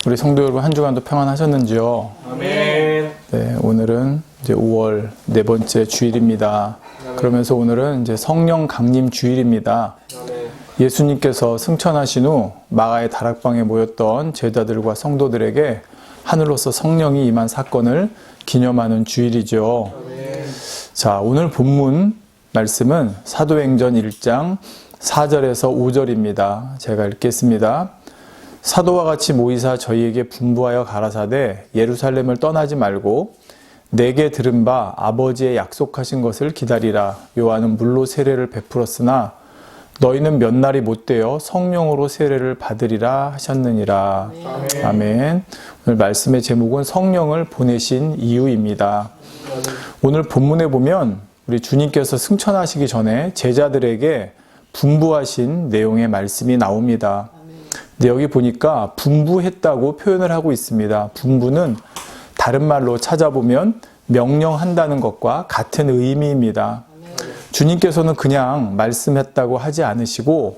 우리 성도 여러분 한 주간도 평안하셨는지요? 아멘. 네, 오늘은 이제 5월 네 번째 주일입니다. 그러면서 오늘은 이제 성령 강림 주일입니다. 아멘. 예수님께서 승천하신 후 마가의 다락방에 모였던 제자들과 성도들에게 하늘로서 성령이 임한 사건을 기념하는 주일이죠. 아멘. 자, 오늘 본문 말씀은 사도행전 1장 4절에서 5절입니다. 제가 읽겠습니다. 사도와 같이 모이사 저희에게 분부하여 가라사대 예루살렘을 떠나지 말고 내게 들은 바 아버지의 약속하신 것을 기다리라. 요한은 물로 세례를 베풀었으나 너희는 몇 날이 못되어 성령으로 세례를 받으리라 하셨느니라. 아멘. 아멘. 오늘 말씀의 제목은 성령을 보내신 이유입니다. 오늘 본문에 보면 우리 주님께서 승천하시기 전에 제자들에게 분부하신 내용의 말씀이 나옵니다. 근데 여기 보니까 분부했다고 표현을 하고 있습니다. 분부는 다른 말로 찾아보면 명령한다는 것과 같은 의미입니다. 주님께서는 그냥 말씀했다고 하지 않으시고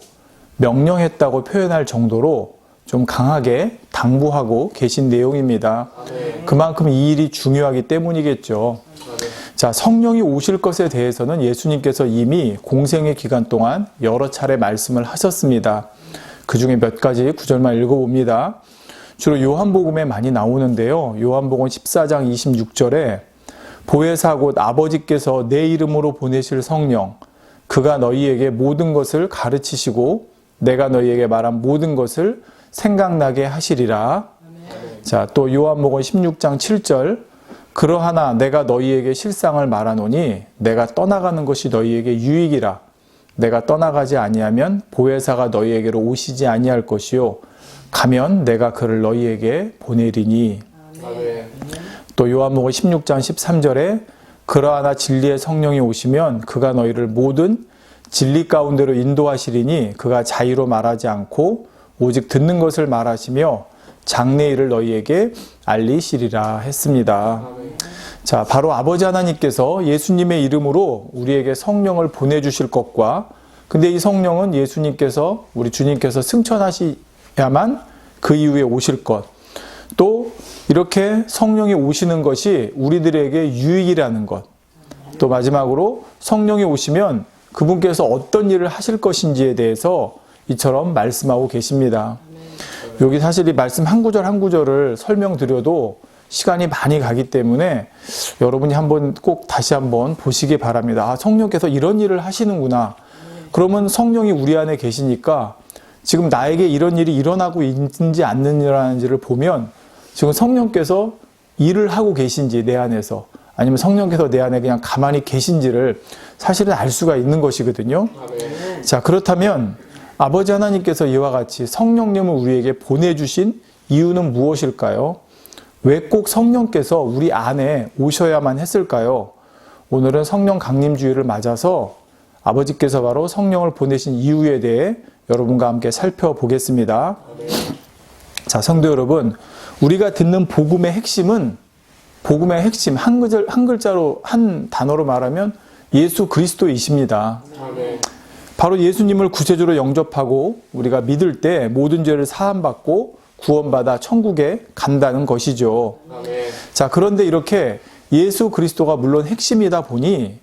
명령했다고 표현할 정도로 좀 강하게 당부하고 계신 내용입니다. 그만큼 이 일이 중요하기 때문이겠죠. 자, 성령이 오실 것에 대해서는 예수님께서 이미 공생의 기간 동안 여러 차례 말씀을 하셨습니다. 그 중에 몇 가지 구절만 읽어봅니다. 주로 요한복음에 많이 나오는데요. 요한복음 14장 26절에 보혜사 곧 아버지께서 내 이름으로 보내실 성령 그가 너희에게 모든 것을 가르치시고 내가 너희에게 말한 모든 것을 생각나게 하시리라. 자, 또 요한복음 16장 7절 그러하나 내가 너희에게 실상을 말하노니 내가 떠나가는 것이 너희에게 유익이라. 내가 떠나가지 아니하면 보혜사가 너희에게로 오시지 아니할 것이요 가면 내가 그를 너희에게 보내리니. 아멘. 또 요한복음 16장 13절에 그러하나 진리의 성령이 오시면 그가 너희를 모든 진리 가운데로 인도하시리니 그가 자의로 말하지 않고 오직 듣는 것을 말하시며 장래 일을 너희에게 알리시리라 했습니다. 자, 바로 아버지 하나님께서 예수님의 이름으로 우리에게 성령을 보내주실 것과 근데 이 성령은 예수님께서 우리 주님께서 승천하셔야만 그 이후에 오실 것 또 이렇게 성령이 오시는 것이 우리들에게 유익이라는 것 또 마지막으로 성령이 오시면 그분께서 어떤 일을 하실 것인지에 대해서 이처럼 말씀하고 계십니다. 여기 사실 이 말씀 한 구절 한 구절을 설명드려도 시간이 많이 가기 때문에 여러분이 한번 꼭 다시 한번 보시기 바랍니다. 아, 성령께서 이런 일을 하시는구나. 그러면 성령이 우리 안에 계시니까 지금 나에게 이런 일이 일어나고 있는지 않는지를 보면 지금 성령께서 일을 하고 계신지 내 안에서 아니면 성령께서 내 안에 그냥 가만히 계신지를 사실은 알 수가 있는 것이거든요. 자, 그렇다면 아버지 하나님께서 이와 같이 성령님을 우리에게 보내주신 이유는 무엇일까요? 왜 꼭 성령께서 우리 안에 오셔야만 했을까요? 오늘은 성령 강림주일을 맞아서 아버지께서 바로 성령을 보내신 이유에 대해 여러분과 함께 살펴보겠습니다. 자, 성도 여러분, 우리가 듣는 복음의 핵심은 복음의 핵심 한 글자로 한 단어로 말하면 예수 그리스도이십니다. 바로 예수님을 구세주로 영접하고 우리가 믿을 때 모든 죄를 사함받고 구원받아 천국에 간다는 것이죠. 자, 그런데 이렇게 예수 그리스도가 물론 핵심이다 보니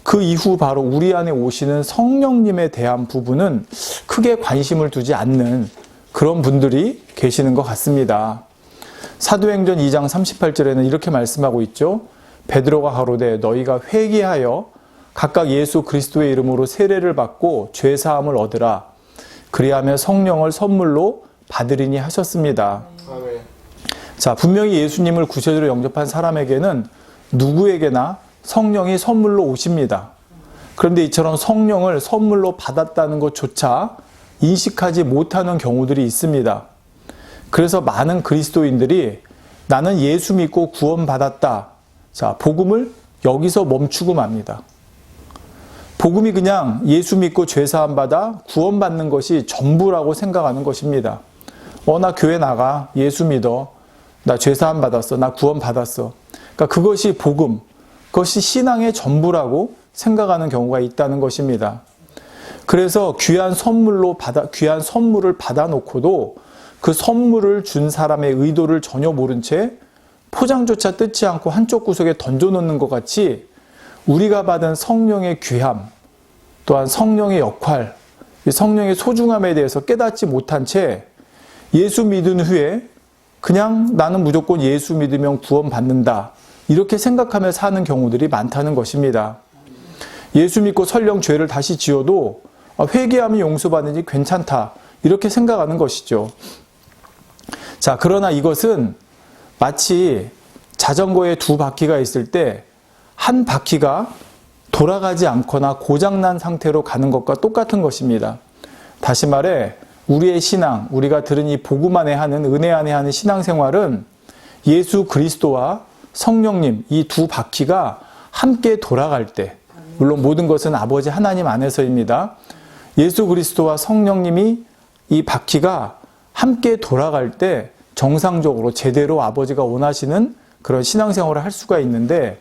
그 이후 바로 우리 안에 오시는 성령님에 대한 부분은 크게 관심을 두지 않는 그런 분들이 계시는 것 같습니다. 사도행전 2장 38절에는 이렇게 말씀하고 있죠. 베드로가 가로되 너희가 회개하여 각각 예수 그리스도의 이름으로 세례를 받고 죄사함을 얻으라. 그리하며 성령을 선물로 받으리니 하셨습니다. 아멘. 자, 분명히 예수님을 구세주로 영접한 사람에게는 누구에게나 성령이 선물로 오십니다. 그런데 이처럼 성령을 선물로 받았다는 것조차 인식하지 못하는 경우들이 있습니다. 그래서 많은 그리스도인들이 나는 예수 믿고 구원받았다. 자, 복음을 여기서 멈추고 맙니다. 복음이 그냥 예수 믿고 죄사함 받아 구원받는 것이 전부라고 생각하는 것입니다. 나 교회 나가. 예수 믿어. 나 죄사함 받았어. 나 구원 받았어. 그러니까 그것이 복음, 그것이 신앙의 전부라고 생각하는 경우가 있다는 것입니다. 그래서 귀한 선물을 받아놓고도 그 선물을 준 사람의 의도를 전혀 모른 채 포장조차 뜯지 않고 한쪽 구석에 던져놓는 것 같이 우리가 받은 성령의 귀함, 또한 성령의 역할, 성령의 소중함에 대해서 깨닫지 못한 채 예수 믿은 후에 그냥 나는 무조건 예수 믿으면 구원받는다, 이렇게 생각하며 사는 경우들이 많다는 것입니다. 예수 믿고 설령 죄를 다시 지어도 회개하면 용서받으니 괜찮다, 이렇게 생각하는 것이죠. 자, 그러나 이것은 마치 자전거에 두 바퀴가 있을 때 한 바퀴가 돌아가지 않거나 고장난 상태로 가는 것과 똑같은 것입니다. 다시 말해 우리의 신앙, 우리가 들은 이 복음 안에 하는, 은혜 안에 하는 신앙생활은 예수 그리스도와 성령님, 이 두 바퀴가 함께 돌아갈 때, 물론 모든 것은 아버지 하나님 안에서입니다. 예수 그리스도와 성령님이 이 바퀴가 함께 돌아갈 때 정상적으로 제대로 아버지가 원하시는 그런 신앙생활을 할 수가 있는데,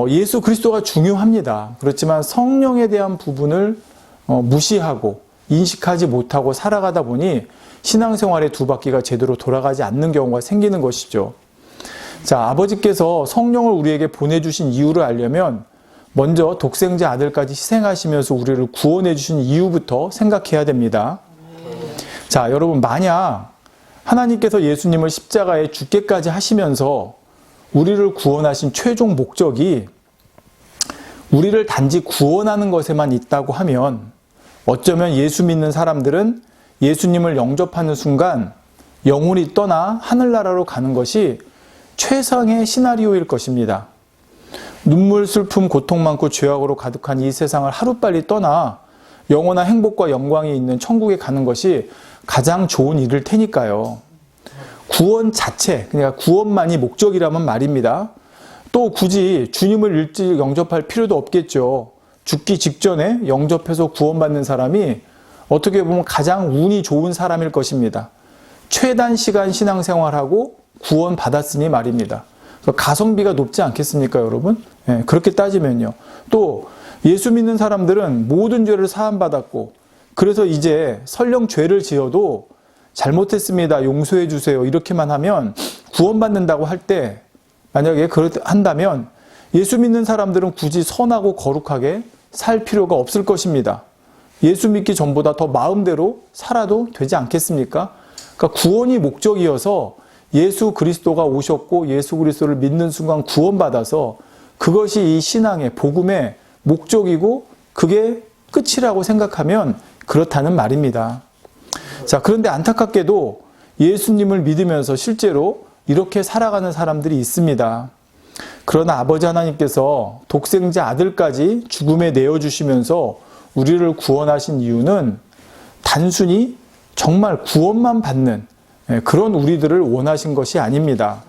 예수 그리스도가 중요합니다. 그렇지만 성령에 대한 부분을 무시하고 인식하지 못하고 살아가다 보니 신앙생활의 두 바퀴가 제대로 돌아가지 않는 경우가 생기는 것이죠. 자, 아버지께서 성령을 우리에게 보내주신 이유를 알려면 먼저 독생자 아들까지 희생하시면서 우리를 구원해 주신 이유부터 생각해야 됩니다. 자, 여러분, 만약 하나님께서 예수님을 십자가에 죽게까지 하시면서 우리를 구원하신 최종 목적이 우리를 단지 구원하는 것에만 있다고 하면 어쩌면 예수 믿는 사람들은 예수님을 영접하는 순간 영혼이 떠나 하늘나라로 가는 것이 최상의 시나리오일 것입니다. 눈물, 슬픔, 고통 많고 죄악으로 가득한 이 세상을 하루빨리 떠나 영원한 행복과 영광이 있는 천국에 가는 것이 가장 좋은 일일 테니까요. 구원 자체, 그러니까 구원만이 목적이라면 말입니다. 또 굳이 주님을 일찍 영접할 필요도 없겠죠. 죽기 직전에 영접해서 구원받는 사람이 어떻게 보면 가장 운이 좋은 사람일 것입니다. 최단 시간 신앙생활하고 구원받았으니 말입니다. 가성비가 높지 않겠습니까, 여러분? 네, 그렇게 따지면요. 또 예수 믿는 사람들은 모든 죄를 사함받았고, 그래서 이제 설령 죄를 지어도 잘못했습니다, 용서해 주세요, 이렇게만 하면 구원받는다고 할 때, 만약에 한다면 예수 믿는 사람들은 굳이 선하고 거룩하게 살 필요가 없을 것입니다. 예수 믿기 전보다 더 마음대로 살아도 되지 않겠습니까? 그러니까 구원이 목적이어서 예수 그리스도가 오셨고 예수 그리스도를 믿는 순간 구원받아서 그것이 이 신앙의 복음의 목적이고 그게 끝이라고 생각하면 그렇다는 말입니다. 자, 그런데 안타깝게도 예수님을 믿으면서 실제로 이렇게 살아가는 사람들이 있습니다. 그러나 아버지 하나님께서 독생자 아들까지 죽음에 내어주시면서 우리를 구원하신 이유는 단순히 정말 구원만 받는 그런 우리들을 원하신 것이 아닙니다.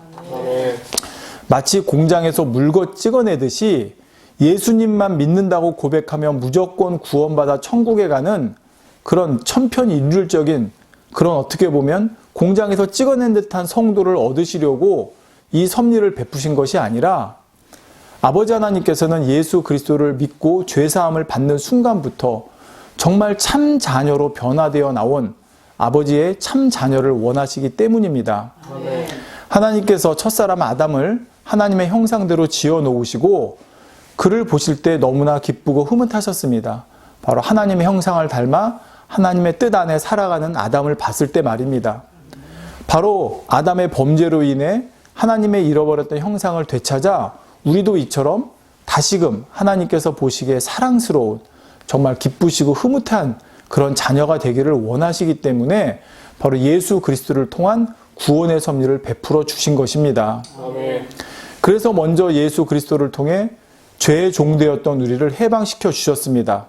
마치 공장에서 물거 찍어내듯이 예수님만 믿는다고 고백하면 무조건 구원받아 천국에 가는 그런 천편일률적인 그런 어떻게 보면 공장에서 찍어낸 듯한 성도를 얻으시려고 이 섭리를 베푸신 것이 아니라 아버지 하나님께서는 예수 그리스도를 믿고 죄사함을 받는 순간부터 정말 참 자녀로 변화되어 나온 아버지의 참 자녀를 원하시기 때문입니다. 하나님께서 첫사람 아담을 하나님의 형상대로 지어 놓으시고 그를 보실 때 너무나 기쁘고 흐뭇하셨습니다. 바로 하나님의 형상을 닮아 하나님의 뜻 안에 살아가는 아담을 봤을 때 말입니다. 바로 아담의 범죄로 인해 하나님의 잃어버렸던 형상을 되찾아 우리도 이처럼 다시금 하나님께서 보시기에 사랑스러운 정말 기쁘시고 흐뭇한 그런 자녀가 되기를 원하시기 때문에 바로 예수 그리스도를 통한 구원의 섭리를 베풀어 주신 것입니다. 아멘. 그래서 먼저 예수 그리스도를 통해 죄의 종되었던 우리를 해방시켜 주셨습니다.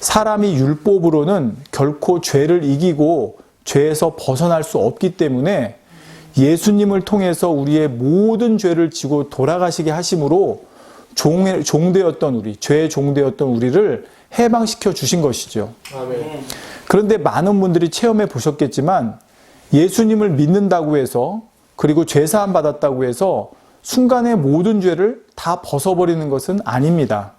사람이 율법으로는 결코 죄를 이기고 죄에서 벗어날 수 없기 때문에 예수님을 통해서 우리의 모든 죄를 지고 돌아가시게 하심으로 종되었던 우리, 죄의 종되었던 우리를 해방시켜 주신 것이죠. 아멘. 그런데 많은 분들이 체험해 보셨겠지만 예수님을 믿는다고 해서 그리고 죄사함 받았다고 해서 순간에 모든 죄를 다 벗어버리는 것은 아닙니다.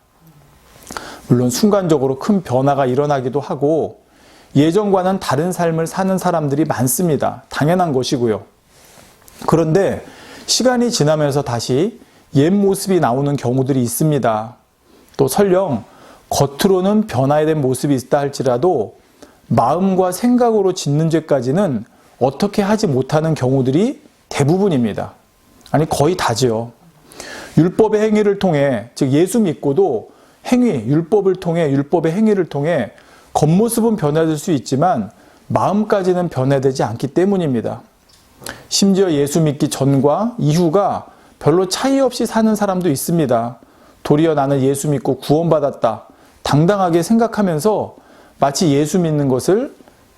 물론 순간적으로 큰 변화가 일어나기도 하고 예전과는 다른 삶을 사는 사람들이 많습니다. 당연한 것이고요. 그런데 시간이 지나면서 다시 옛 모습이 나오는 경우들이 있습니다. 또 설령 겉으로는 변화된 모습이 있다 할지라도 마음과 생각으로 짓는 죄까지는 어떻게 하지 못하는 경우들이 대부분입니다. 아니 거의 다지요. 율법의 행위를 통해, 즉 예수 믿고도 율법을 통해, 율법의 행위를 통해 겉모습은 변화될 수 있지만 마음까지는 변화되지 않기 때문입니다. 심지어 예수 믿기 전과 이후가 별로 차이 없이 사는 사람도 있습니다. 도리어 나는 예수 믿고 구원받았다 당당하게 생각하면서 마치 예수 믿는 것을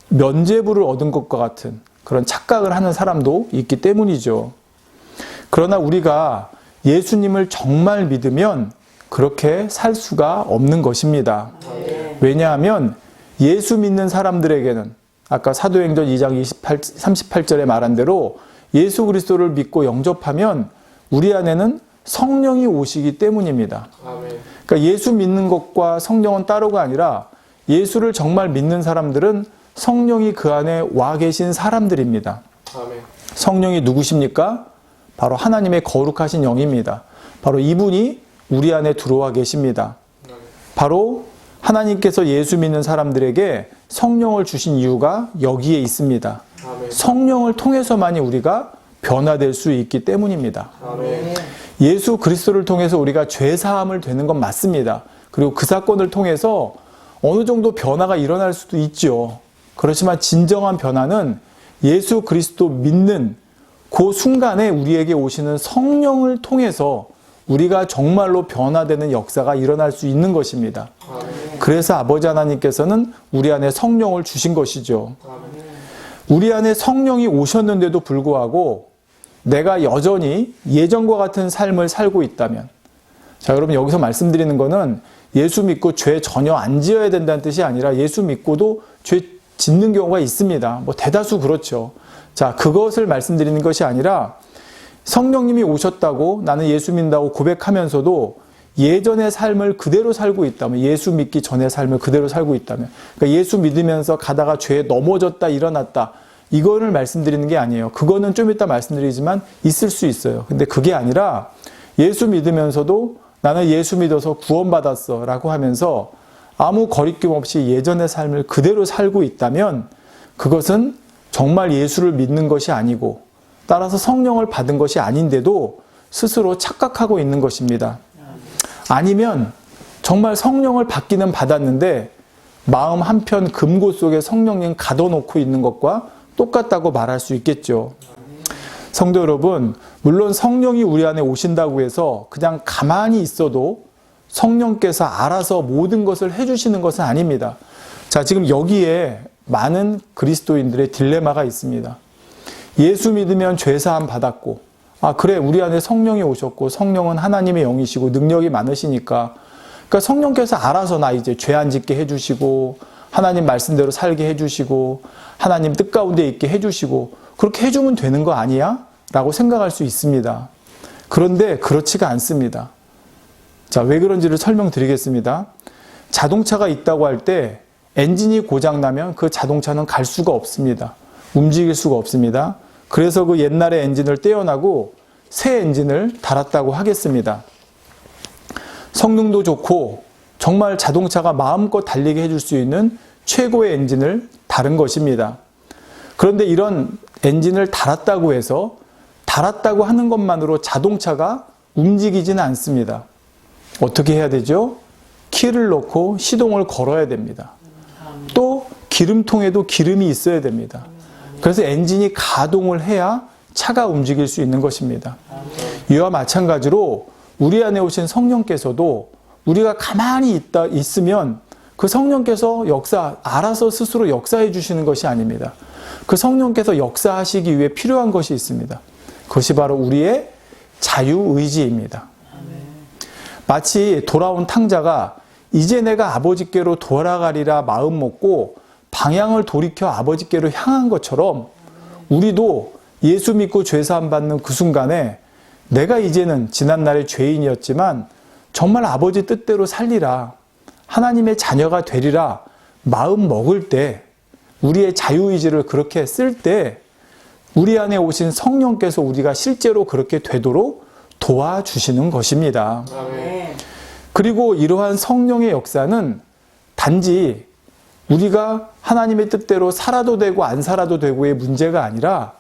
면죄부를 얻은 것과 같은 그런 착각을 하는 사람도 있기 때문이죠. 그러나 우리가 예수님을 정말 믿으면 그렇게 살 수가 없는 것입니다. 왜냐하면 예수 믿는 사람들에게는 아까 사도행전 2장 38절에 말한 대로 예수 그리스도를 믿고 영접하면 우리 안에는 성령이 오시기 때문입니다. 그러니까 예수 믿는 것과 성령은 따로가 아니라 예수를 정말 믿는 사람들은 성령이 그 안에 와 계신 사람들입니다. 성령이 누구십니까? 바로 하나님의 거룩하신 영입니다. 바로 이분이 우리 안에 들어와 계십니다. 바로 하나님께서 예수 믿는 사람들에게 성령을 주신 이유가 여기에 있습니다. 성령을 통해서만이 우리가 변화될 수 있기 때문입니다. 예수 그리스도를 통해서 우리가 죄사함을 되는 건 맞습니다. 그리고 그 사건을 통해서 어느 정도 변화가 일어날 수도 있죠. 그렇지만 진정한 변화는 예수 그리스도 믿는 그 순간에 우리에게 오시는 성령을 통해서 우리가 정말로 변화되는 역사가 일어날 수 있는 것입니다. 그래서 아버지 하나님께서는 우리 안에 성령을 주신 것이죠. 우리 안에 성령이 오셨는데도 불구하고 내가 여전히 예전과 같은 삶을 살고 있다면, 자, 여러분 여기서 말씀드리는 거는 예수 믿고 죄 전혀 안 지어야 된다는 뜻이 아니라 예수 믿고도 죄 짓는 경우가 있습니다. 뭐 대다수 그렇죠. 자, 그것을 말씀드리는 것이 아니라 성령님이 오셨다고 나는 예수 믿는다고 고백하면서도 예전의 삶을 그대로 살고 있다면, 예수 믿기 전의 삶을 그대로 살고 있다면, 그러니까 예수 믿으면서 가다가 죄에 넘어졌다 일어났다 이거를 말씀드리는 게 아니에요. 그거는 좀 이따 말씀드리지만 있을 수 있어요. 근데 그게 아니라 예수 믿으면서도 나는 예수 믿어서 구원받았어 라고 하면서 아무 거리낌 없이 예전의 삶을 그대로 살고 있다면 그것은 정말 예수를 믿는 것이 아니고 따라서 성령을 받은 것이 아닌데도 스스로 착각하고 있는 것입니다. 아니면 정말 성령을 받기는 받았는데 마음 한편 금고 속에 성령님 가둬놓고 있는 것과 똑같다고 말할 수 있겠죠. 성도 여러분, 물론 성령이 우리 안에 오신다고 해서 그냥 가만히 있어도 성령께서 알아서 모든 것을 해주시는 것은 아닙니다. 자, 지금 여기에 많은 그리스도인들의 딜레마가 있습니다. 예수 믿으면 죄사함 받았고, 아 그래 우리 안에 성령이 오셨고 성령은 하나님의 영이시고 능력이 많으시니까 그러니까 성령께서 알아서 나 이제 죄 안 짓게 해주시고 하나님 말씀대로 살게 해주시고 하나님 뜻 가운데 있게 해주시고 그렇게 해주면 되는 거 아니야? 라고 생각할 수 있습니다. 그런데 그렇지가 않습니다. 자, 왜 그런지를 설명드리겠습니다. 자동차가 있다고 할 때 엔진이 고장나면 그 자동차는 갈 수가 없습니다. 움직일 수가 없습니다. 그래서 그 옛날의 엔진을 떼어나고 새 엔진을 달았다고 하겠습니다. 성능도 좋고 정말 자동차가 마음껏 달리게 해줄 수 있는 최고의 엔진을 달은 것입니다. 그런데 이런 엔진을 달았다고 해서 달았다고 하는 것만으로 자동차가 움직이지는 않습니다. 어떻게 해야 되죠? 키를 넣고 시동을 걸어야 됩니다. 또 기름통에도 기름이 있어야 됩니다. 그래서 엔진이 가동을 해야 차가 움직일 수 있는 것입니다. 이와 마찬가지로 우리 안에 오신 성령께서도 우리가 가만히 있으면 그 성령께서 알아서 스스로 역사해 주시는 것이 아닙니다. 그 성령께서 역사하시기 위해 필요한 것이 있습니다. 그것이 바로 우리의 자유의지입니다. 마치 돌아온 탕자가 이제 내가 아버지께로 돌아가리라 마음 먹고 방향을 돌이켜 아버지께로 향한 것처럼 우리도 예수 믿고 죄사함 받는 그 순간에 내가 이제는 지난날의 죄인이었지만 정말 아버지 뜻대로 살리라, 하나님의 자녀가 되리라 마음 먹을 때 우리의 자유의지를 그렇게 쓸 때 우리 안에 오신 성령께서 우리가 실제로 그렇게 되도록 도와주시는 것입니다. 아멘. 그리고 이러한 성령의 역사는 단지 우리가 하나님의 뜻대로 살아도 되고 안 살아도 되고의 문제가 아니라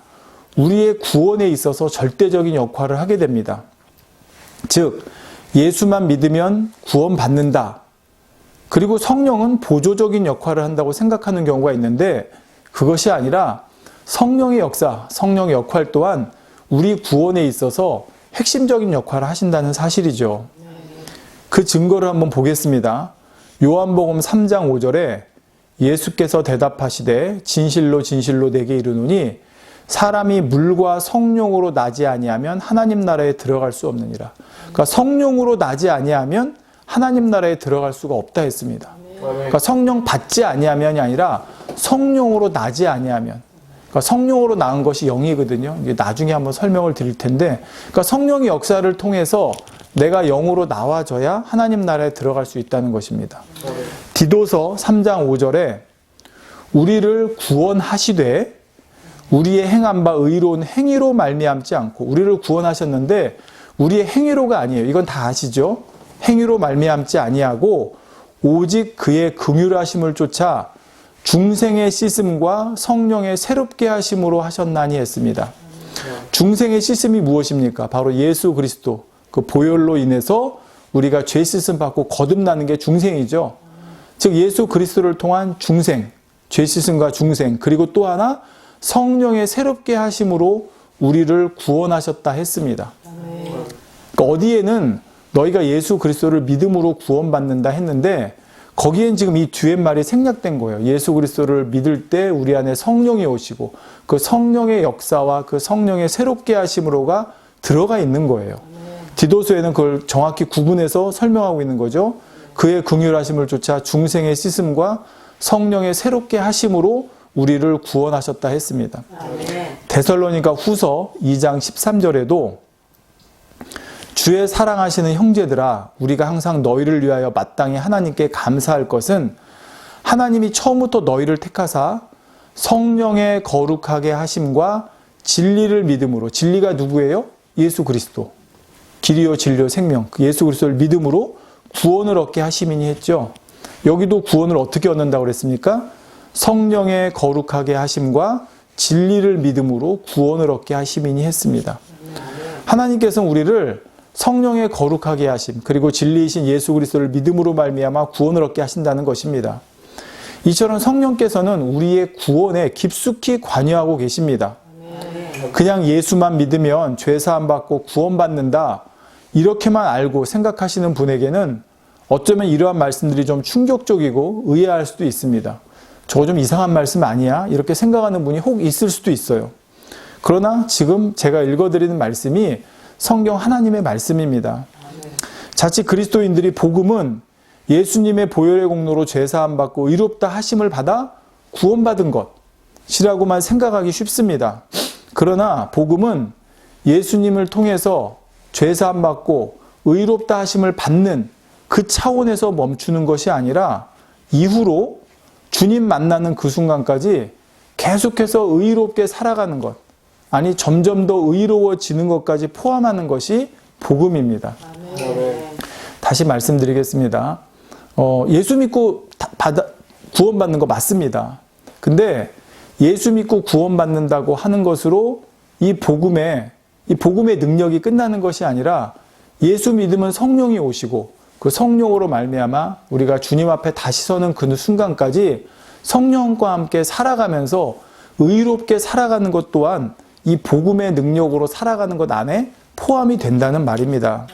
우리의 구원에 있어서 절대적인 역할을 하게 됩니다. 즉, 예수만 믿으면 구원받는다. 그리고 성령은 보조적인 역할을 한다고 생각하는 경우가 있는데 그것이 아니라 성령의 역사, 성령의 역할 또한 우리 구원에 있어서 핵심적인 역할을 하신다는 사실이죠. 그 증거를 한번 보겠습니다. 요한복음 3장 5절에 예수께서 대답하시되 진실로 진실로 내게 이르노니 사람이 물과 성령으로 나지 아니하면 하나님 나라에 들어갈 수 없느니라. 그러니까 성령으로 나지 아니하면 하나님 나라에 들어갈 수가 없다 했습니다. 그러니까 성령 받지 아니하면이 아니라 성령으로 나지 아니하면. 그러니까 성령으로 낳은 것이 영이거든요. 이게 나중에 한번 설명을 드릴 텐데, 그러니까 성령의 역사를 통해서 내가 영으로 나와져야 하나님 나라에 들어갈 수 있다는 것입니다. 디도서 3장 5절에 우리를 구원하시되 우리의 행한 바 의로운 행위로 말미암지 않고, 우리를 구원하셨는데 우리의 행위로가 아니에요. 이건 다 아시죠? 행위로 말미암지 아니하고 오직 그의 긍휼하심을 쫓아 중생의 씻음과 성령의 새롭게 하심으로 하셨나니 했습니다. 중생의 씻음이 무엇입니까? 바로 예수 그리스도 그 보혈로 인해서 우리가 죄 씻음 받고 거듭나는 게 중생이죠. 즉 예수 그리스도를 통한 중생, 죄 씻음과 중생, 그리고 또 하나 성령의 새롭게 하심으로 우리를 구원하셨다 했습니다. 그러니까 어디에는 너희가 예수 그리스도를 믿음으로 구원받는다 했는데 거기엔 지금 이 뒤에 말이 생략된 거예요. 예수 그리스도를 믿을 때 우리 안에 성령이 오시고 그 성령의 역사와 그 성령의 새롭게 하심으로가 들어가 있는 거예요. 디도서에는 그걸 정확히 구분해서 설명하고 있는 거죠. 그의 긍휼하심을 쫓아 중생의 씻음과 성령의 새롭게 하심으로 우리를 구원하셨다 했습니다. 데살로니가 후서 2장 13절에도 주의 사랑하시는 형제들아 우리가 항상 너희를 위하여 마땅히 하나님께 감사할 것은 하나님이 처음부터 너희를 택하사 성령의 거룩하게 하심과 진리를 믿음으로, 진리가 누구예요? 예수 그리스도. 길이요 진리요 생명, 예수 그리스도를 믿음으로 구원을 얻게 하심이니 했죠. 여기도 구원을 어떻게 얻는다고 그랬습니까? 성령의 거룩하게 하심과 진리를 믿음으로 구원을 얻게 하심이니 했습니다. 하나님께서는 우리를 성령의 거룩하게 하심, 그리고 진리이신 예수 그리스도를 믿음으로 말미암아 구원을 얻게 하신다는 것입니다. 이처럼 성령께서는 우리의 구원에 깊숙이 관여하고 계십니다. 그냥 예수만 믿으면 죄사함 받고 구원받는다, 이렇게만 알고 생각하시는 분에게는 어쩌면 이러한 말씀들이 좀 충격적이고 의아할 수도 있습니다. 저거 좀 이상한 말씀 아니야? 이렇게 생각하는 분이 혹 있을 수도 있어요. 그러나 지금 제가 읽어드리는 말씀이 성경 하나님의 말씀입니다. 자칫 그리스도인들이 복음은 예수님의 보혈의 공로로 죄사함 받고 의롭다 하심을 받아 구원받은 것이라고만 생각하기 쉽습니다. 그러나 복음은 예수님을 통해서 죄사함 받고 의롭다 하심을 받는 그 차원에서 멈추는 것이 아니라 이후로 주님 만나는 그 순간까지 계속해서 의롭게 살아가는 것, 아니 점점 더 의로워지는 것까지 포함하는 것이 복음입니다. 다시 말씀드리겠습니다. 예수 믿고 구원받는 거 맞습니다. 근데 예수 믿고 구원받는다고 하는 것으로 이 복음의 능력이 끝나는 것이 아니라 예수 믿으면 성령이 오시고 그 성령으로 말미암아 우리가 주님 앞에 다시 서는 그 순간까지 성령과 함께 살아가면서 의롭게 살아가는 것 또한 이 복음의 능력으로 살아가는 것 안에 포함이 된다는 말입니다.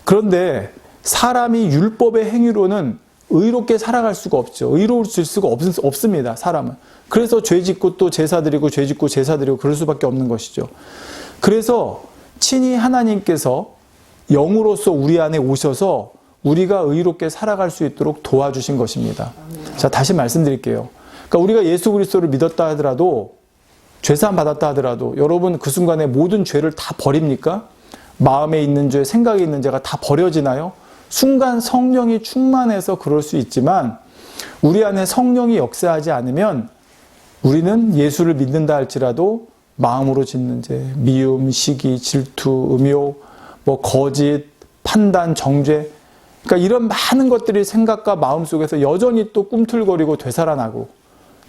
그런데 사람이 율법의 행위로는 의롭게 살아갈 수가 없죠. 의로울 수가 없습니다. 사람은. 그래서 죄 짓고 또 제사 드리고 죄 짓고 제사 드리고 그럴 수밖에 없는 것이죠. 그래서 친히 하나님께서 영으로서 우리 안에 오셔서 우리가 의롭게 살아갈 수 있도록 도와주신 것입니다. 자, 다시 말씀드릴게요. 그러니까 우리가 예수 그리스도를 믿었다 하더라도, 죄사함 받았다 하더라도 여러분 그 순간에 모든 죄를 다 버립니까? 마음에 있는 죄, 생각에 있는 죄가 다 버려지나요? 순간 성령이 충만해서 그럴 수 있지만 우리 안에 성령이 역사하지 않으면 우리는 예수를 믿는다 할지라도 마음으로 짓는 죄, 미움, 시기, 질투, 음욕, 거짓, 판단, 정죄, 그러니까 이런 많은 것들이 생각과 마음 속에서 여전히 또 꿈틀거리고 되살아나고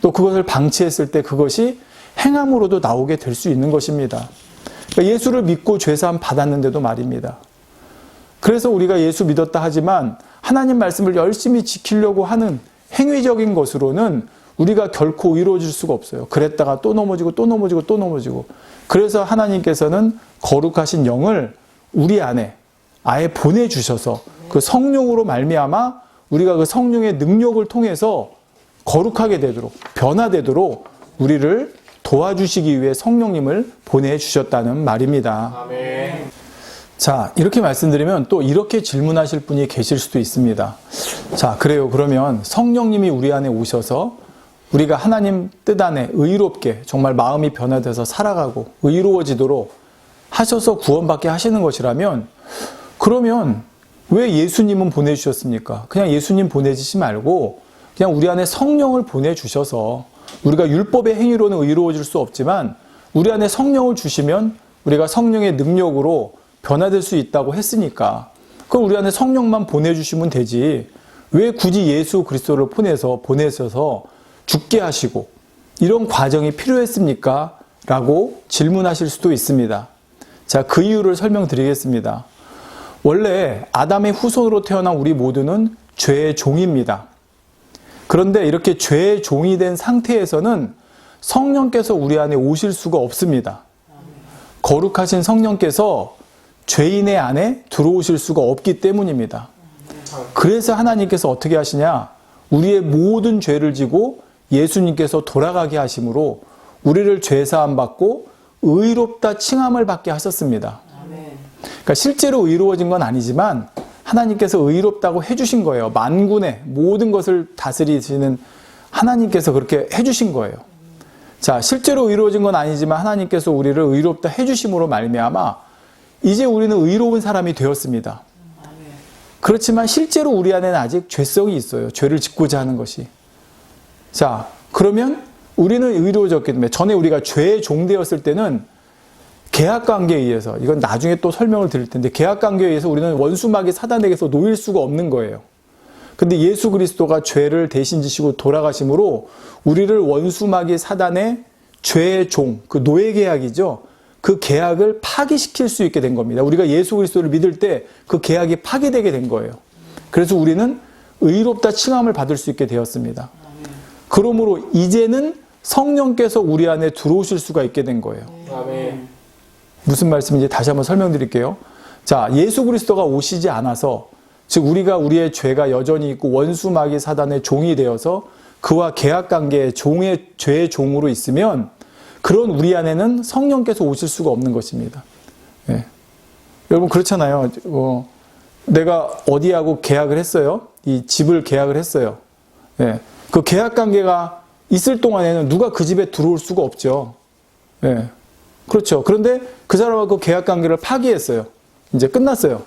또 그것을 방치했을 때 그것이 행함으로도 나오게 될 수 있는 것입니다. 그러니까 예수를 믿고 죄사함 받았는데도 말입니다. 그래서 우리가 예수 믿었다 하지만 하나님 말씀을 열심히 지키려고 하는 행위적인 것으로는 우리가 결코 의로워질 수가 없어요. 그랬다가 또 넘어지고 또 넘어지고 또 넘어지고. 그래서 하나님께서는 거룩하신 영을 우리 안에 아예 보내주셔서 그 성령으로 말미암아 우리가 그 성령의 능력을 통해서 거룩하게 되도록, 변화되도록 우리를 도와주시기 위해 성령님을 보내주셨다는 말입니다. 아멘. 자, 이렇게 말씀드리면 또 이렇게 질문하실 분이 계실 수도 있습니다. 자, 그래요. 그러면 성령님이 우리 안에 오셔서 우리가 하나님 뜻 안에 의롭게 정말 마음이 변화돼서 살아가고 의로워지도록 하셔서 구원받게 하시는 것이라면 그러면 왜 예수님은 보내주셨습니까? 그냥 예수님 보내주시지 말고 그냥 우리 안에 성령을 보내주셔서 우리가 율법의 행위로는 의로워질 수 없지만 우리 안에 성령을 주시면 우리가 성령의 능력으로 변화될 수 있다고 했으니까 그럼 우리 안에 성령만 보내주시면 되지 왜 굳이 예수 그리스도를 보내셔서 죽게 하시고 이런 과정이 필요했습니까? 라고 질문하실 수도 있습니다. 자, 그 이유를 설명드리겠습니다. 원래 아담의 후손으로 태어난 우리 모두는 죄의 종입니다. 그런데 이렇게 죄의 종이 된 상태에서는 성령께서 우리 안에 오실 수가 없습니다. 거룩하신 성령께서 죄인의 안에 들어오실 수가 없기 때문입니다. 그래서 하나님께서 어떻게 하시냐? 우리의 모든 죄를 지고 예수님께서 돌아가게 하심으로 우리를 죄사함 받고 의롭다 칭함을 받게 하셨습니다. 그러니까 실제로 의로워진 건 아니지만 하나님께서 의롭다고 해주신 거예요. 만군의 모든 것을 다스리시는 하나님께서 그렇게 해주신 거예요. 자, 실제로 의로워진 건 아니지만 하나님께서 우리를 의롭다 해주심으로 말미암아 이제 우리는 의로운 사람이 되었습니다. 그렇지만 실제로 우리 안에는 아직 죄성이 있어요. 죄를 짓고자 하는 것이. 자, 그러면 우리는 의로워졌기 때문에 전에 우리가 죄의 종되었을 때는 계약관계에 의해서 이건 나중에 또 설명을 드릴 텐데 계약관계에 의해서 우리는 원수마귀 사단에게서 놓일 수가 없는 거예요. 근데 예수 그리스도가 죄를 대신 지시고 돌아가심으로 우리를 원수마귀 사단의 죄의 종, 그 노예 계약이죠. 그 계약을 파기시킬 수 있게 된 겁니다. 우리가 예수 그리스도를 믿을 때 그 계약이 파기되게 된 거예요. 그래서 우리는 의롭다 칭함을 받을 수 있게 되었습니다. 그러므로 이제는 성령께서 우리 안에 들어오실 수가 있게 된 거예요. 아멘. 무슨 말씀인지 다시 한번 설명드릴게요. 자, 예수 그리스도가 오시지 않아서 즉 우리가 우리의 죄가 여전히 있고 원수마귀 사단의 종이 되어서 그와 계약관계의 죄의 종으로 있으면 그런 우리 안에는 성령께서 오실 수가 없는 것입니다. 예. 여러분 그렇잖아요. 내가 어디하고 계약을 했어요. 이 집을 계약을 했어요. 예. 그 계약관계가 있을 동안에는 누가 그 집에 들어올 수가 없죠. 예. 그렇죠. 그런데 그 사람하고 계약관계를 파기했어요. 이제 끝났어요.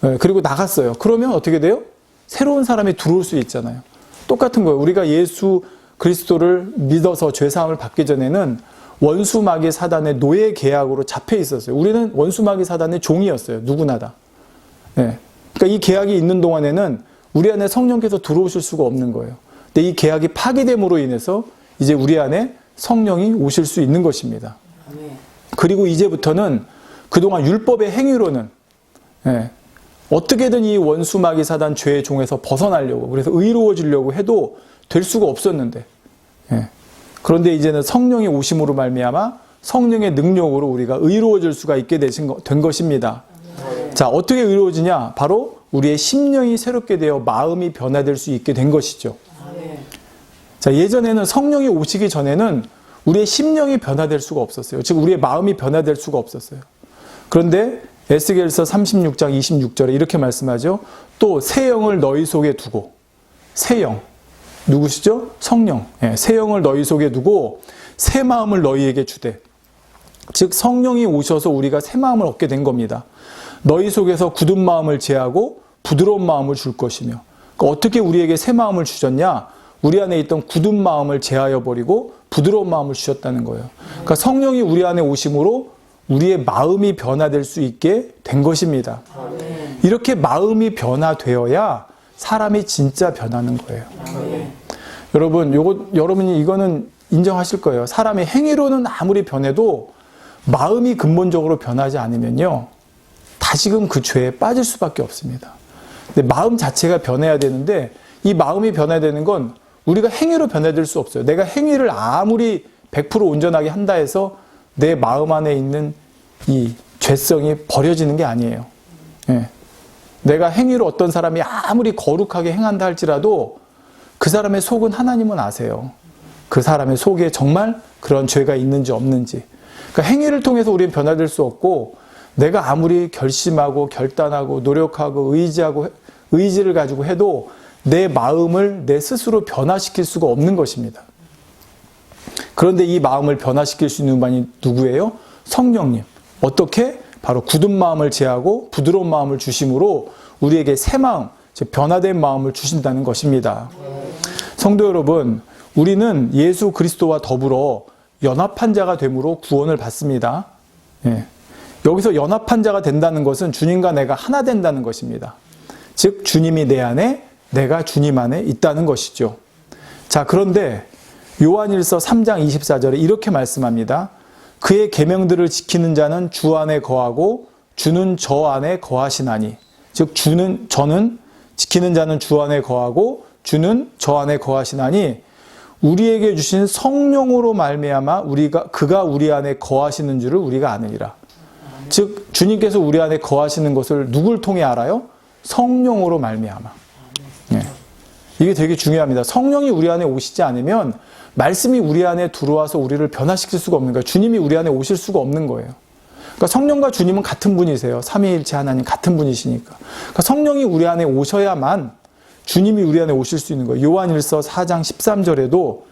예. 그리고 나갔어요. 그러면 어떻게 돼요? 새로운 사람이 들어올 수 있잖아요. 똑같은 거예요. 우리가 예수 그리스도를 믿어서 죄사함을 받기 전에는 원수마귀 사단의 노예 계약으로 잡혀 있었어요. 우리는 원수마귀 사단의 종이었어요. 누구나 다. 예. 그러니까 이 계약이 있는 동안에는 우리 안에 성령께서 들어오실 수가 없는 거예요. 근데 이 계약이 파기됨으로 인해서 이제 우리 안에 성령이 오실 수 있는 것입니다. 그리고 이제부터는 그동안 율법의 행위로는 어떻게든 이 원수마귀 사단 죄의 종에서 벗어나려고 그래서 의로워지려고 해도 될 수가 없었는데 그런데 이제는 성령이 오심으로 말미암아 성령의 능력으로 우리가 의로워질 수가 있게 된 것입니다. 자, 어떻게 의로워지냐? 바로 우리의 심령이 새롭게 되어 마음이 변화될 수 있게 된 것이죠. 자, 예전에는 성령이 오시기 전에는 우리의 심령이 변화될 수가 없었어요. 즉 우리의 마음이 변화될 수가 없었어요. 그런데 에스겔서 36장 26절에 이렇게 말씀하죠. 또 새 영을 너희 속에 두고 새 영 누구시죠? 성령. 새 영을 너희 속에 두고 새 마음을 너희에게 주되 즉 성령이 오셔서 우리가 새 마음을 얻게 된 겁니다. 너희 속에서 굳은 마음을 제하고 부드러운 마음을 줄 것이며 그러니까 어떻게 우리에게 새 마음을 주셨냐? 우리 안에 있던 굳은 마음을 제하여 버리고 부드러운 마음을 주셨다는 거예요. 그러니까 성령이 우리 안에 오심으로 우리의 마음이 변화될 수 있게 된 것입니다. 이렇게 마음이 변화되어야 사람이 진짜 변하는 거예요. 여러분이 이거는 인정하실 거예요. 사람이 행위로는 아무리 변해도 마음이 근본적으로 변하지 않으면요, 다시금 그 죄에 빠질 수밖에 없습니다. 근데 마음 자체가 변해야 되는데, 이 마음이 변해야 되는 건 우리가 행위로 변화될 수 없어요. 내가 행위를 아무리 100% 온전하게 한다 해서 내 마음 안에 있는 이 죄성이 버려지는 게 아니에요. 예. 내가 행위로 어떤 사람이 아무리 거룩하게 행한다 할지라도 그 사람의 속은 하나님은 아세요. 그 사람의 속에 정말 그런 죄가 있는지 없는지. 그러니까 행위를 통해서 우리는 변화될 수 없고, 내가 아무리 결심하고 결단하고 노력하고 의지를 가지고 해도 내 마음을 내 스스로 변화시킬 수가 없는 것입니다. 그런데 이 마음을 변화시킬 수 있는 분이 누구예요? 성령님. 어떻게? 바로 굳은 마음을 제하고 부드러운 마음을 주심으로 우리에게 새 마음, 즉 변화된 마음을 주신다는 것입니다. 성도 여러분, 우리는 예수 그리스도와 더불어 연합한 자가 됨으로 구원을 받습니다. 예. 여기서 연합한 자가 된다는 것은 주님과 내가 하나 된다는 것입니다. 즉 주님이 내 안에, 내가 주님 안에 있다는 것이죠. 자, 그런데 요한일서 3장 24절에 이렇게 말씀합니다. 그의 계명들을 지키는 자는 주 안에 거하고 주는 저 안에 거하시나니. 즉 저는 지키는 자는 주 안에 거하고 주는 저 안에 거하시나니, 우리에게 주신 성령으로 말미암아 그가 우리 안에 거하시는 줄을 우리가 아느니라. 즉 주님께서 우리 안에 거하시는 것을 누굴 통해 알아요? 성령으로 말미암아. 네. 이게 되게 중요합니다. 성령이 우리 안에 오시지 않으면 말씀이 우리 안에 들어와서 우리를 변화시킬 수가 없는 거예요. 주님이 우리 안에 오실 수가 없는 거예요. 그러니까 성령과 주님은 같은 분이세요. 삼위일체 하나님 같은 분이시니까. 그러니까 성령이 우리 안에 오셔야만 주님이 우리 안에 오실 수 있는 거예요. 요한일서 4장 13절에도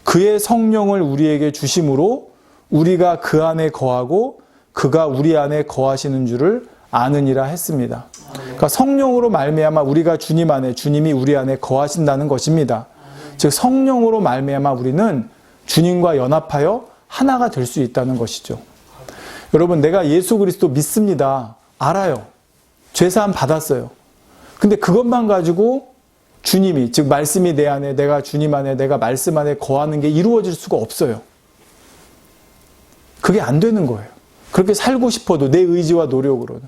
그의 성령을 우리에게 주심으로 우리가 그 안에 거하고 그가 우리 안에 거하시는 줄을 아느니라 했습니다. 그러니까 성령으로 말미암아 우리가 주님 안에, 주님이 우리 안에 거하신다는 것입니다. 즉 성령으로 말미암아 우리는 주님과 연합하여 하나가 될 수 있다는 것이죠. 여러분, 내가 예수 그리스도 믿습니다. 알아요. 죄사함 받았어요. 근데 그것만 가지고 주님이, 즉 말씀이 내 안에, 내가 주님 안에, 내가 말씀 안에 거하는 게 이루어질 수가 없어요. 그게 안 되는 거예요. 그렇게 살고 싶어도 내 의지와 노력으로는.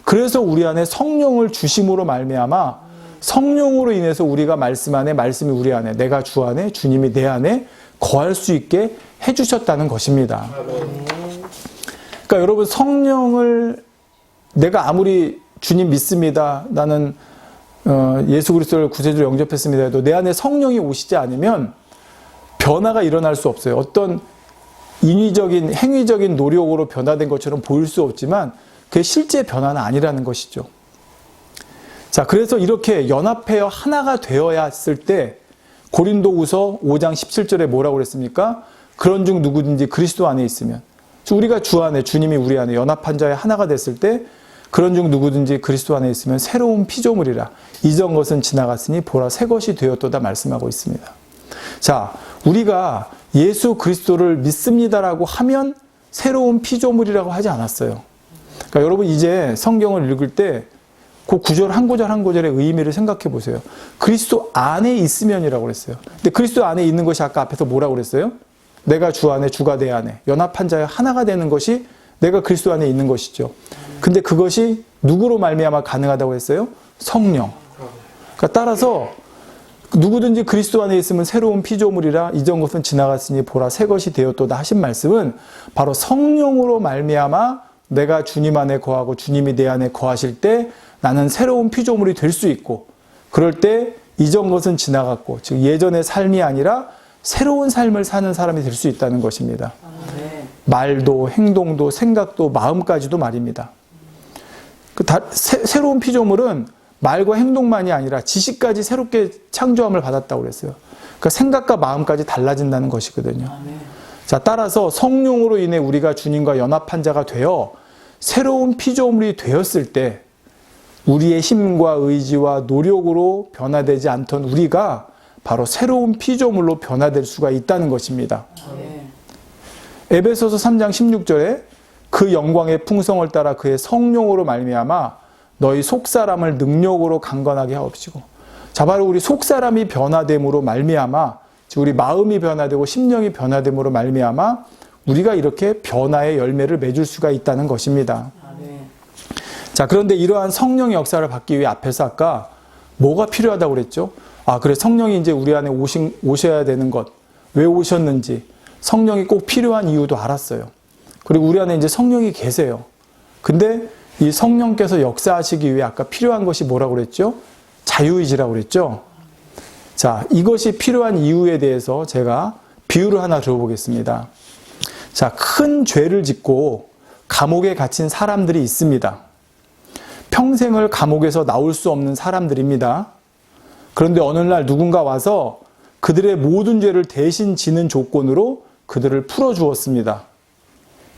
그래서 우리 안에 성령을 주심으로 말미암아 성령으로 인해서 우리가 말씀 안에, 말씀이 우리 안에, 내가 주 안에, 주님이 내 안에 거할 수 있게 해주셨다는 것입니다. 그러니까 여러분, 성령을 내가 아무리 주님 믿습니다, 나는 예수 그리스도를 구세주로 영접했습니다 해도 내 안에 성령이 오시지 않으면 변화가 일어날 수 없어요. 어떤 인위적인, 행위적인 노력으로 변화된 것처럼 보일 수 없지만 그게 실제 변화는 아니라는 것이죠. 자, 그래서 이렇게 연합하여 하나가 되어야 했을 때 고린도후서 5장 17절에 뭐라고 그랬습니까? 그런 중 누구든지 그리스도 안에 있으면, 우리가 주 안에, 주님이 우리 안에 연합한 자의 하나가 됐을 때 그런 중 누구든지 그리스도 안에 있으면 새로운 피조물이라. 이전 것은 지나갔으니 보라 새 것이 되었도다 말씀하고 있습니다. 자, 우리가 예수 그리스도를 믿습니다라고 하면 새로운 피조물이라고 하지 않았어요. 그러니까 여러분, 이제 성경을 읽을 때 그 구절 한 구절 한 구절의 의미를 생각해 보세요. 그리스도 안에 있으면이라고 그랬어요. 근데 그리스도 안에 있는 것이 아까 앞에서 뭐라고 그랬어요? 내가 주 안에, 주가 내 안에 연합한 자의 하나가 되는 것이 내가 그리스도 안에 있는 것이죠. 근데 그것이 누구로 말미암아 가능하다고 했어요? 성령. 그러니까 따라서 누구든지 그리스도 안에 있으면 새로운 피조물이라 이전 것은 지나갔으니 보라 새 것이 되었도다 하신 말씀은 바로 성령으로 말미암아 내가 주님 안에 거하고 주님이 내 안에 거하실 때 나는 새로운 피조물이 될 수 있고, 그럴 때 이전 것은 지나갔고, 즉 예전의 삶이 아니라 새로운 삶을 사는 사람이 될 수 있다는 것입니다. 말도 행동도 생각도 마음까지도 말입니다. 새로운 피조물은 말과 행동만이 아니라 지식까지 새롭게 창조함을 받았다고 그랬어요. 그러니까 생각과 마음까지 달라진다는 것이거든요. 자, 따라서 성령으로 인해 우리가 주님과 연합한 자가 되어 새로운 피조물이 되었을 때 우리의 힘과 의지와 노력으로 변화되지 않던 우리가 바로 새로운 피조물로 변화될 수가 있다는 것입니다. 에베소서 3장 16절에 그 영광의 풍성을 따라 그의 성령으로 말미암아 너희 속사람을 능력으로 강건하게 하옵시고. 자, 바로 우리 속사람이 변화됨으로 말미암아, 즉 우리 마음이 변화되고 심령이 변화됨으로 말미암아 우리가 이렇게 변화의 열매를 맺을 수가 있다는 것입니다. 자, 그런데 이러한 성령의 역사를 받기 위해 앞에서 아까 뭐가 필요하다고 그랬죠? 그래, 성령이 이제 우리 안에 오셔야 되는 것, 왜 오셨는지, 성령이 꼭 필요한 이유도 알았어요. 그리고 우리 안에 이제 성령이 계세요. 근데 이 성령께서 역사하시기 위해 아까 필요한 것이 뭐라고 그랬죠? 자유의지라고 그랬죠? 자, 이것이 필요한 이유에 대해서 제가 비유를 하나 들어보겠습니다. 자, 큰 죄를 짓고 감옥에 갇힌 사람들이 있습니다. 평생을 감옥에서 나올 수 없는 사람들입니다. 그런데 어느 날 누군가 와서 그들의 모든 죄를 대신 지는 조건으로 그들을 풀어주었습니다.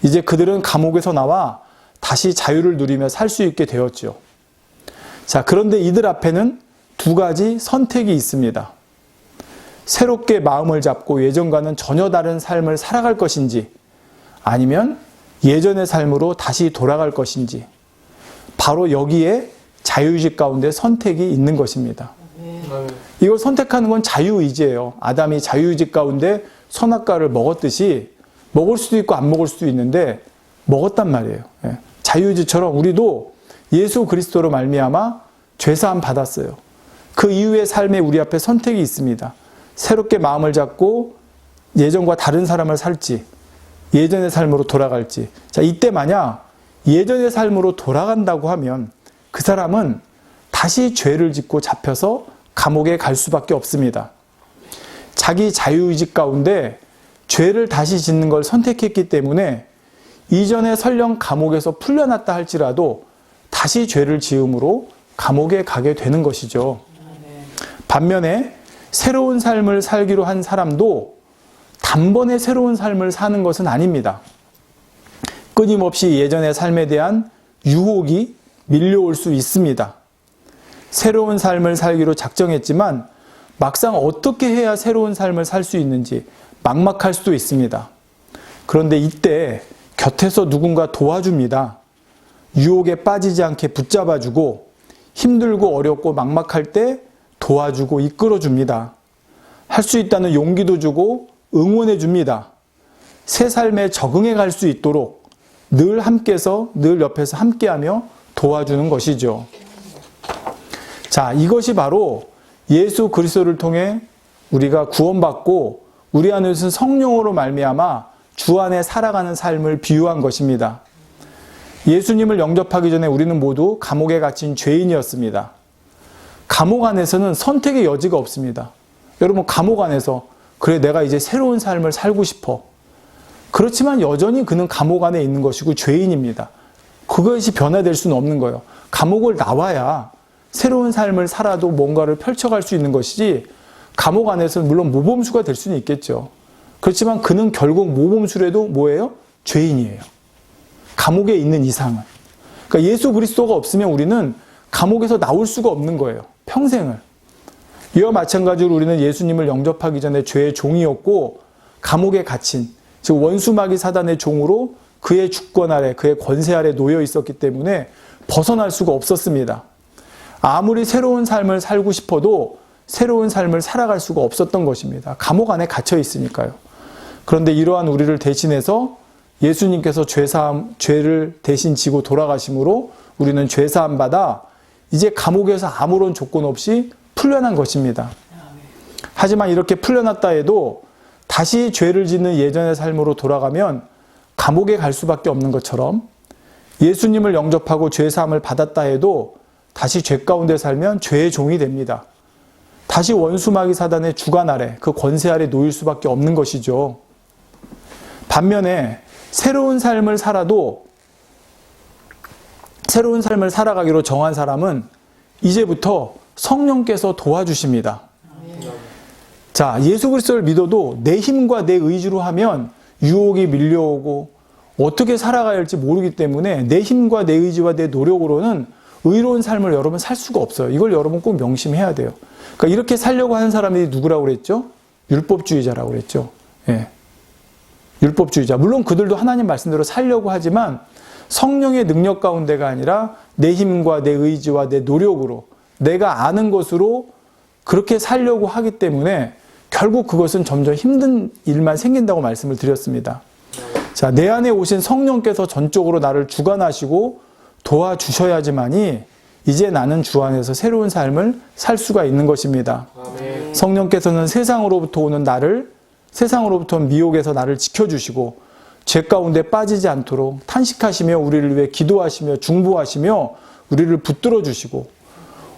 이제 그들은 감옥에서 나와 다시 자유를 누리며 살 수 있게 되었죠. 자, 그런데 이들 앞에는 두 가지 선택이 있습니다. 새롭게 마음을 잡고 예전과는 전혀 다른 삶을 살아갈 것인지, 아니면 예전의 삶으로 다시 돌아갈 것인지, 바로 여기에 자유의지 가운데 선택이 있는 것입니다. 이걸 선택하는 건 자유의지예요. 아담이 자유의지 가운데 선악과를 먹었듯이 먹을 수도 있고 안 먹을 수도 있는데 먹었단 말이에요. 자유의지처럼 우리도 예수 그리스도로 말미암아 죄사함 받았어요. 그 이후의 삶에 우리 앞에 선택이 있습니다. 새롭게 마음을 잡고 예전과 다른 사람을 살지, 예전의 삶으로 돌아갈지. 자, 이때 만약 예전의 삶으로 돌아간다고 하면 그 사람은 다시 죄를 짓고 잡혀서 감옥에 갈 수밖에 없습니다. 자기 자유의지 가운데 죄를 다시 짓는 걸 선택했기 때문에 이전에 설령 감옥에서 풀려났다 할지라도 다시 죄를 지음으로 감옥에 가게 되는 것이죠. 반면에 새로운 삶을 살기로 한 사람도 단번에 새로운 삶을 사는 것은 아닙니다. 끊임없이 예전의 삶에 대한 유혹이 밀려올 수 있습니다. 새로운 삶을 살기로 작정했지만 막상 어떻게 해야 새로운 삶을 살 수 있는지 막막할 수도 있습니다. 그런데 이때 곁에서 누군가 도와줍니다. 유혹에 빠지지 않게 붙잡아주고 힘들고 어렵고 막막할 때 도와주고 이끌어줍니다. 할 수 있다는 용기도 주고 응원해줍니다. 새 삶에 적응해 갈 수 있도록 늘 함께서, 늘 옆에서 함께하며 도와주는 것이죠. 자, 이것이 바로 예수 그리스도를 통해 우리가 구원받고 우리 안에서 성령으로 말미암아 주 안에 살아가는 삶을 비유한 것입니다. 예수님을 영접하기 전에 우리는 모두 감옥에 갇힌 죄인이었습니다. 감옥 안에서는 선택의 여지가 없습니다. 여러분, 감옥 안에서 그래, 내가 이제 새로운 삶을 살고 싶어. 그렇지만 여전히 그는 감옥 안에 있는 것이고 죄인입니다. 그것이 변화될 수는 없는 거예요. 감옥을 나와야 새로운 삶을 살아도 뭔가를 펼쳐갈 수 있는 것이지, 감옥 안에서는 물론 모범수가 될 수는 있겠죠. 그렇지만 그는 결국 모범수라도 뭐예요? 죄인이에요. 감옥에 있는 이상은. 그러니까 예수 그리스도가 없으면 우리는 감옥에서 나올 수가 없는 거예요. 평생을. 이와 마찬가지로 우리는 예수님을 영접하기 전에 죄의 종이었고 감옥에 갇힌, 즉 원수마귀 사단의 종으로 그의 주권 아래, 그의 권세 아래 놓여 있었기 때문에 벗어날 수가 없었습니다. 아무리 새로운 삶을 살고 싶어도 새로운 삶을 살아갈 수가 없었던 것입니다. 감옥 안에 갇혀 있으니까요. 그런데 이러한 우리를 대신해서 예수님께서 죄를 대신 지고 돌아가심으로 우리는 죄사함 받아 이제 감옥에서 아무런 조건 없이 풀려난 것입니다. 하지만 이렇게 풀려났다 해도 다시 죄를 짓는 예전의 삶으로 돌아가면 감옥에 갈 수밖에 없는 것처럼, 예수님을 영접하고 죄사함을 받았다 해도 다시 죄 가운데 살면 죄의 종이 됩니다. 다시 원수마귀 사단의 주관 아래, 그 권세 아래 놓일 수밖에 없는 것이죠. 반면에 새로운 삶을 살아가기로 정한 사람은 이제부터 성령께서 도와주십니다. 자, 예수 그리스도를 믿어도 내 힘과 내 의지로 하면 유혹이 밀려오고 어떻게 살아가야 할지 모르기 때문에 내 힘과 내 의지와 내 노력으로는 의로운 삶을 여러분 살 수가 없어요. 이걸 여러분 꼭 명심해야 돼요. 그러니까 이렇게 살려고 하는 사람들이 누구라고 그랬죠? 율법주의자라고 그랬죠. 예. 율법주의자. 물론 그들도 하나님 말씀대로 살려고 하지만 성령의 능력 가운데가 아니라 내 힘과 내 의지와 내 노력으로 내가 아는 것으로 그렇게 살려고 하기 때문에 결국 그것은 점점 힘든 일만 생긴다고 말씀을 드렸습니다. 자, 내 안에 오신 성령께서 전적으로 나를 주관하시고 도와주셔야지만이 이제 나는 주 안에서 새로운 삶을 살 수가 있는 것입니다. 아멘. 성령께서는 세상으로부터 오는 나를, 세상으로부터 미혹에서 나를 지켜주시고 죄 가운데 빠지지 않도록 탄식하시며 우리를 위해 기도하시며 중보하시며 우리를 붙들어 주시고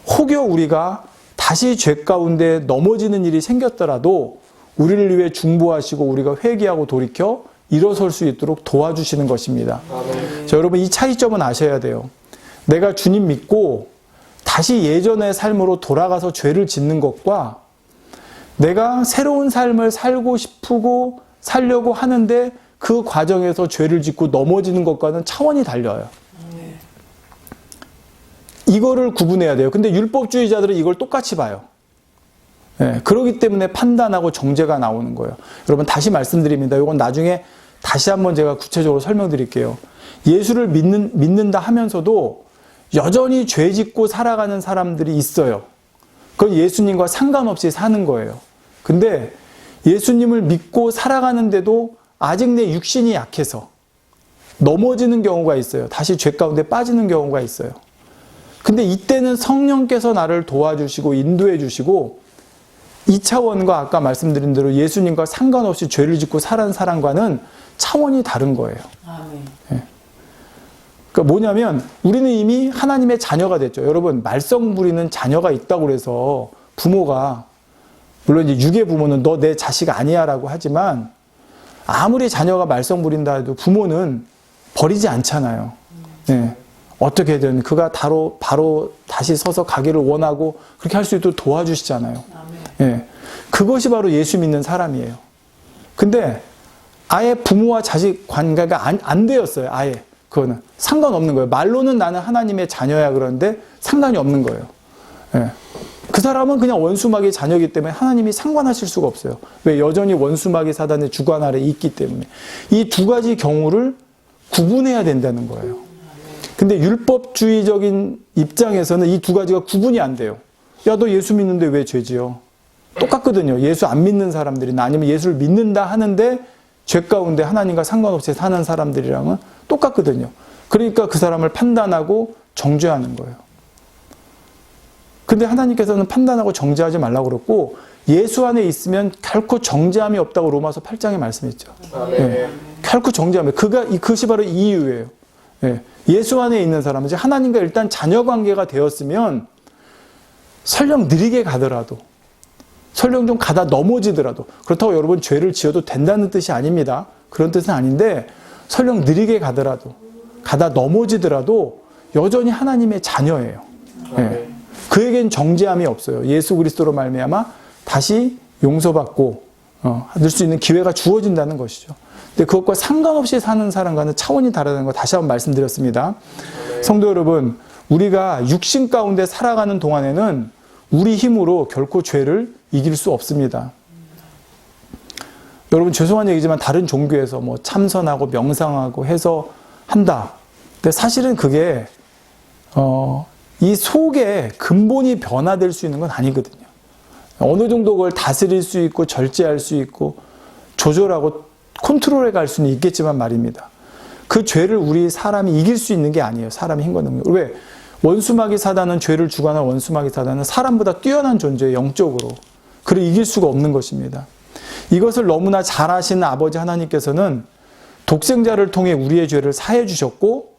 혹여 우리가 다시 죄 가운데 넘어지는 일이 생겼더라도 우리를 위해 중보하시고 우리가 회개하고 돌이켜 일어설 수 있도록 도와주시는 것입니다. 자, 여러분 이 차이점은 아셔야 돼요. 내가 주님 믿고 다시 예전의 삶으로 돌아가서 죄를 짓는 것과 내가 새로운 삶을 살고 싶고 살려고 하는데 그 과정에서 죄를 짓고 넘어지는 것과는 차원이 달라요. 이거를 구분해야 돼요. 근데 율법주의자들은 이걸 똑같이 봐요. 예, 그렇기 때문에 판단하고 정죄가 나오는 거예요. 여러분 다시 말씀드립니다. 이건 나중에 다시 한번 제가 구체적으로 설명드릴게요. 예수를 믿는다 하면서도 여전히 죄 짓고 살아가는 사람들이 있어요. 그건 예수님과 상관없이 사는 거예요. 근데 예수님을 믿고 살아가는데도 아직 내 육신이 약해서 넘어지는 경우가 있어요. 다시 죄 가운데 빠지는 경우가 있어요. 근데 이때는 성령께서 나를 도와주시고 인도해 주시고 이 차원과 아까 말씀드린 대로 예수님과 상관없이 죄를 짓고 살아가는 사람과는 차원이 다른 거예요. 아멘. 예. 그러니까 뭐냐면 우리는 이미 하나님의 자녀가 됐죠. 여러분 말썽 부리는 자녀가 있다고 그래서 부모가 물론 이제 유괴 부모는 너 내 자식 아니야 라고 하지만 아무리 자녀가 말썽 부린다 해도 부모는 버리지 않잖아요. 예. 어떻게든 그가 바로 다시 서서 가기를 원하고 그렇게 할 수 있도록 도와주시잖아요. 예. 그것이 바로 예수 믿는 사람이에요. 근데 아예 부모와 자식 관계가 안 되었어요. 아예. 그거는 상관없는 거예요. 말로는 나는 하나님의 자녀야 그러는데 상관이 없는 거예요. 예. 그 사람은 그냥 원수마귀의 자녀이기 때문에 하나님이 상관하실 수가 없어요. 왜? 여전히 원수마귀 사단의 주관 아래 있기 때문에. 이 두 가지 경우를 구분해야 된다는 거예요. 근데 율법주의적인 입장에서는 이 두 가지가 구분이 안 돼요. 야, 너 예수 믿는데 왜 죄지어? 똑같거든요. 예수 안 믿는 사람들이나 아니면 예수를 믿는다 하는데 죄 가운데 하나님과 상관없이 사는 사람들이랑은 똑같거든요. 그러니까 그 사람을 판단하고 정죄하는 거예요. 근데 하나님께서는 판단하고 정죄하지 말라고 그랬고 예수 안에 있으면 결코 정죄함이 없다고 로마서 8장에 말씀했죠. 예. 결코 정죄함이 그것이 바로 이 이유예요. 예. 예수 안에 있는 사람은 이제 하나님과 일단 자녀 관계가 되었으면 설령 느리게 가더라도 설령 좀 가다 넘어지더라도 그렇다고 여러분 죄를 지어도 된다는 뜻이 아닙니다. 그런 뜻은 아닌데 설령 느리게 가더라도 가다 넘어지더라도 여전히 하나님의 자녀예요. 예. 그에겐 정죄함이 없어요. 예수 그리스도로 말미암아 다시 용서받고 받을 수 있는 기회가 주어진다는 것이죠. 근데 그것과 상관없이 사는 사람과는 차원이 다르다는 거 다시 한번 말씀드렸습니다. 성도 여러분, 우리가 육신 가운데 살아가는 동안에는 우리 힘으로 결코 죄를 이길 수 없습니다. 여러분 죄송한 얘기지만 다른 종교에서 뭐 참선하고 명상하고 해서 한다. 근데 사실은 그게 이 속에 근본이 변화될 수 있는 건 아니거든요. 어느 정도 그걸 다스릴 수 있고 절제할 수 있고 조절하고 컨트롤해 갈 수는 있겠지만 말입니다. 그 죄를 우리 사람이 이길 수 있는 게 아니에요. 사람의 힘과 능력. 왜? 원수마귀 사단은 죄를 주관한 원수마귀 사단은 사람보다 뛰어난 존재예요. 영적으로. 그를 이길 수가 없는 것입니다. 이것을 너무나 잘 아시는 아버지 하나님께서는 독생자를 통해 우리의 죄를 사해 주셨고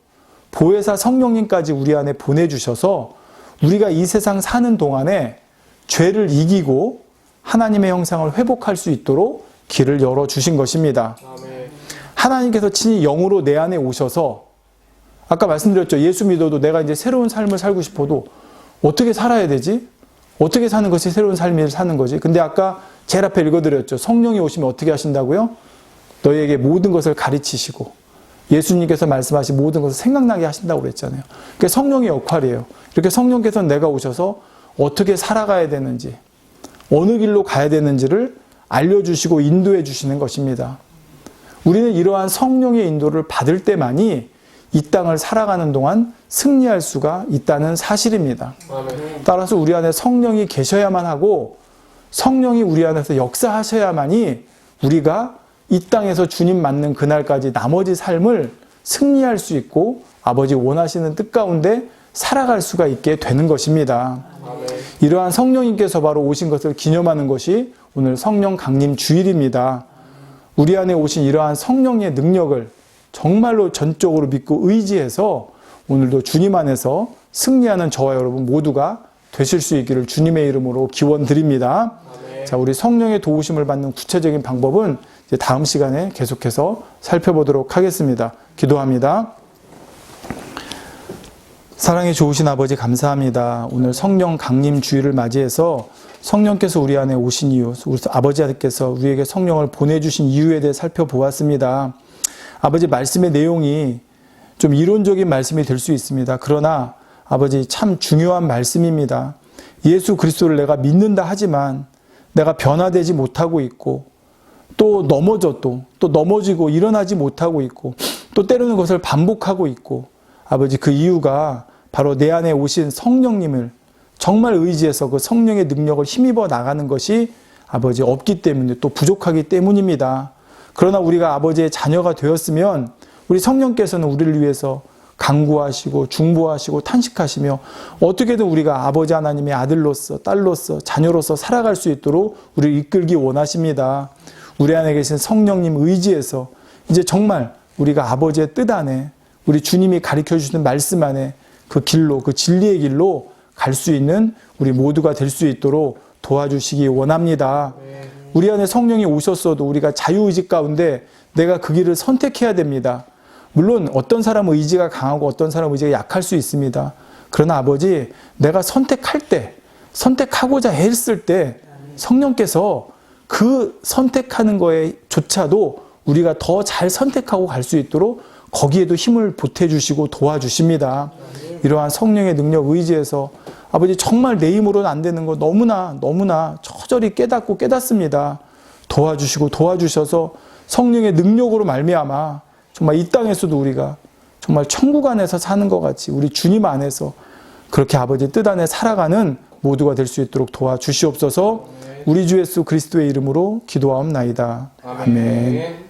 보혜사 성령님까지 우리 안에 보내주셔서 우리가 이 세상 사는 동안에 죄를 이기고 하나님의 형상을 회복할 수 있도록 길을 열어주신 것입니다. 아멘. 하나님께서 친히 영으로 내 안에 오셔서 아까 말씀드렸죠. 예수 믿어도 내가 이제 새로운 삶을 살고 싶어도 어떻게 살아야 되지? 어떻게 사는 것이 새로운 삶을 사는 거지? 근데 아까 제일 앞에 읽어드렸죠. 성령이 오시면 어떻게 하신다고요? 너희에게 모든 것을 가르치시고 예수님께서 말씀하신 모든 것을 생각나게 하신다고 그랬잖아요. 그게 성령의 역할이에요. 이렇게 성령께서 내가 오셔서 어떻게 살아가야 되는지, 어느 길로 가야 되는지를 알려주시고 인도해 주시는 것입니다. 우리는 이러한 성령의 인도를 받을 때만이 이 땅을 살아가는 동안 승리할 수가 있다는 사실입니다. 따라서 우리 안에 성령이 계셔야만 하고 성령이 우리 안에서 역사하셔야만이 우리가 이 땅에서 주님 맞는 그날까지 나머지 삶을 승리할 수 있고 아버지 원하시는 뜻 가운데 살아갈 수가 있게 되는 것입니다. 이러한 성령님께서 바로 오신 것을 기념하는 것이 오늘 성령 강림 주일입니다. 우리 안에 오신 이러한 성령의 능력을 정말로 전적으로 믿고 의지해서 오늘도 주님 안에서 승리하는 저와 여러분 모두가 되실 수 있기를 주님의 이름으로 기원드립니다. 자, 우리 성령의 도우심을 받는 구체적인 방법은 이제 다음 시간에 계속해서 살펴보도록 하겠습니다. 기도합니다. 사랑이 좋으신 아버지 감사합니다. 오늘 성령 강림 주일을 맞이해서 성령께서 우리 안에 오신 이유, 우리 아버지께서 우리에게 성령을 보내주신 이유에 대해 살펴보았습니다. 아버지 말씀의 내용이 좀 이론적인 말씀이 될 수 있습니다. 그러나 아버지 참 중요한 말씀입니다. 예수 그리스도를 내가 믿는다 하지만 내가 변화되지 못하고 있고 또 넘어지고 일어나지 못하고 있고 또 때로는 그것을 반복하고 있고 아버지 그 이유가 바로 내 안에 오신 성령님을 정말 의지해서 그 성령의 능력을 힘입어 나가는 것이 아버지 없기 때문에 또 부족하기 때문입니다. 그러나 우리가 아버지의 자녀가 되었으면 우리 성령께서는 우리를 위해서 간구하시고 중보하시고 탄식하시며 어떻게든 우리가 아버지 하나님의 아들로서 딸로서 자녀로서 살아갈 수 있도록 우리를 이끌기 원하십니다. 우리 안에 계신 성령님 의지에서 이제 정말 우리가 아버지의 뜻 안에 우리 주님이 가르쳐 주시는 말씀 안에 그 길로 그 진리의 길로 갈 수 있는 우리 모두가 될 수 있도록 도와주시기 원합니다. 우리 안에 성령이 오셨어도 우리가 자유의지 가운데 내가 그 길을 선택해야 됩니다. 물론 어떤 사람은 의지가 강하고 어떤 사람은 의지가 약할 수 있습니다. 그러나 아버지 내가 선택할 때 선택하고자 했을 때 성령께서 그 선택하는 거에 조차도 우리가 더 잘 선택하고 갈 수 있도록 거기에도 힘을 보태주시고 도와주십니다. 이러한 성령의 능력 의지에서 아버지 정말 내 힘으로는 안 되는 거 너무나 처절히 깨닫습니다. 도와주시고 도와주셔서 성령의 능력으로 말미암아 정말 이 땅에서도 우리가 정말 천국 안에서 사는 것 같이 우리 주님 안에서 그렇게 아버지 뜻 안에 살아가는 모두가 될 수 있도록 도와주시옵소서. 우리 주 예수 그리스도의 이름으로 기도하옵나이다. 아멘.